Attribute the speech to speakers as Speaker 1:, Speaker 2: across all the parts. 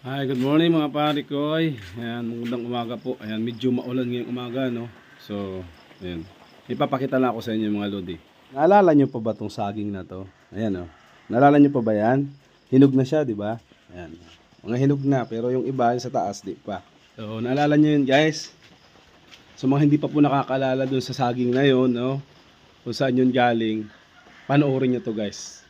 Speaker 1: Hi, good morning mga pare ko. Ayan, magandang umaga po. Ayan, medyo maulan ngayong umaga, no? So, ayan. Ipapakita lang ako sa inyo mga lodi. Naalala nyo pa ba tong saging na to? Ayan, oh. Naalala nyo pa ba yan? Hinog na siya, di ba? Ayan. Mga hinog na, pero yung iba yung sa taas, di pa. So, naalala nyo yun, guys? So, mga hindi pa po nakakaalala dun sa saging na yun, no? Kung saan yun galing, panoorin nyo to, guys.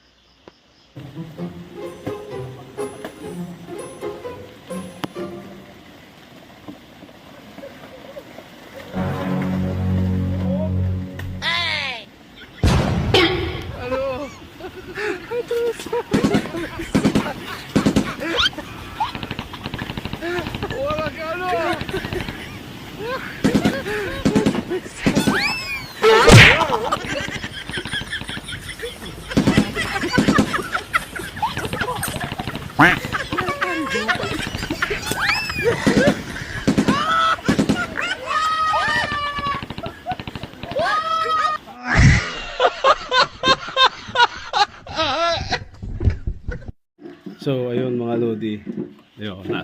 Speaker 1: So ayun mga lodi.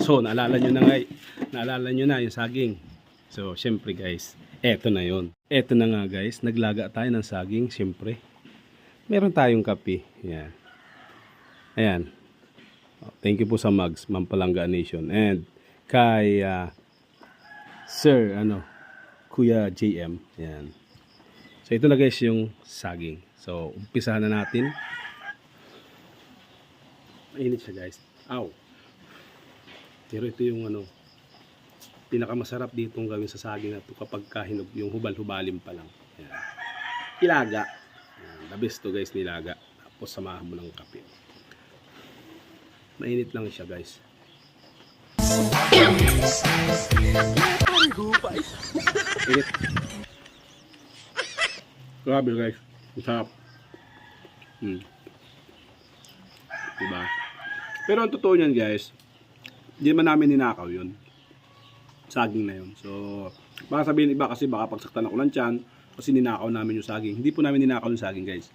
Speaker 1: So naalala nyo na yung saging. So syempre guys, eto na yon. Eto na nga guys, naglaga tayo ng saging syempre. Meron tayong kape. Yan. Ayan. Thank you po sa Mags, Mampalanga Nation. And kay Sir Kuya JM. Yan. So ito na guys yung saging. So umpisahan na natin. Mainit siya guys. Ow. Pero ito yung pinakamasarap ditong gawin sa saging na ito kapag kahinog, yung hubal-hubalin pa lang. Ayan. Ilaga. Ayan. The best to guys, nilaga. Tapos samahan mo ng kape. Mainit lang siya guys. Init. Grabe guys. Masarap. Diba? Pero ang totoo niyan guys, hindi man namin ninakaw yun. Saging na yun. So, baka sabihin iba kasi baka pagsaktan ako ng tiyan kasi ninakaw namin yung saging. Hindi po namin ninakaw yung saging guys.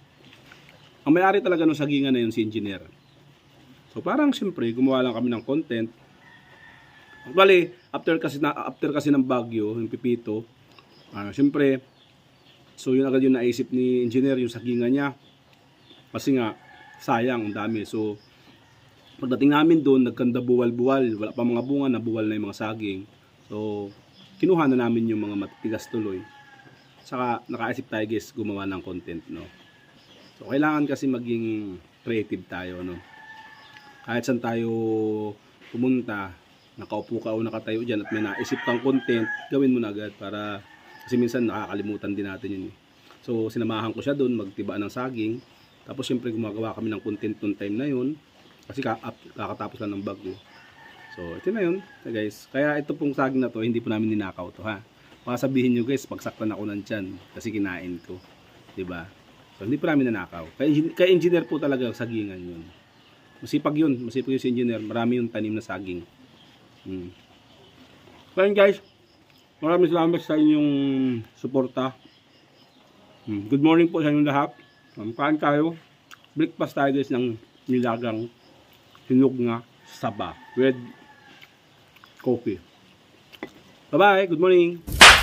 Speaker 1: Ang may-ari talaga ng sagingan na yun si engineer. So, parang siyempre, gumawa lang kami ng content. Actually, after kasi ng bagyo, yung pipito, siyempre, so yun agad yung naisip ni engineer, yung sagingan niya. Kasi nga, sayang, ang dami. So, pagdating namin doon, nagkanda buwal-buwal. Wala pa mga bunga, nabuwal na yung mga saging. So, kinuha na namin yung mga matitigas tuloy. Saka, nakaisip tayo guys, gumawa ng content, no? So, kailangan kasi maging creative tayo, no? Kahit saan tayo pumunta, nakaupo ka o nakatayo dyan at may naisip kang content, gawin mo na agad para, kasi minsan nakakalimutan din natin yun. So, sinamahan ko siya doon, magtiba ng saging. Tapos syempre gumagawa kami ng content noong time na yun. Kasi kakatapos lang ng bagyo. So ito na yun guys. Kaya ito pong saging na to, hindi po namin ninakaw to ha. Baka sabihin nyo guys, pagsaktan ako ng tiyan kasi kinain ko. Diba? So hindi po namin ninakaw. Kaya engineer po talaga sagingan yun. Masipag yun si engineer. Marami yung tanim na saging. So yun guys, maraming salamat sa inyong suporta. Good morning po sa inyong lahat. Kain tayo. Breakfast tayo guys ng nilagang hinog nga saba with coffee. Bye bye. Good morning.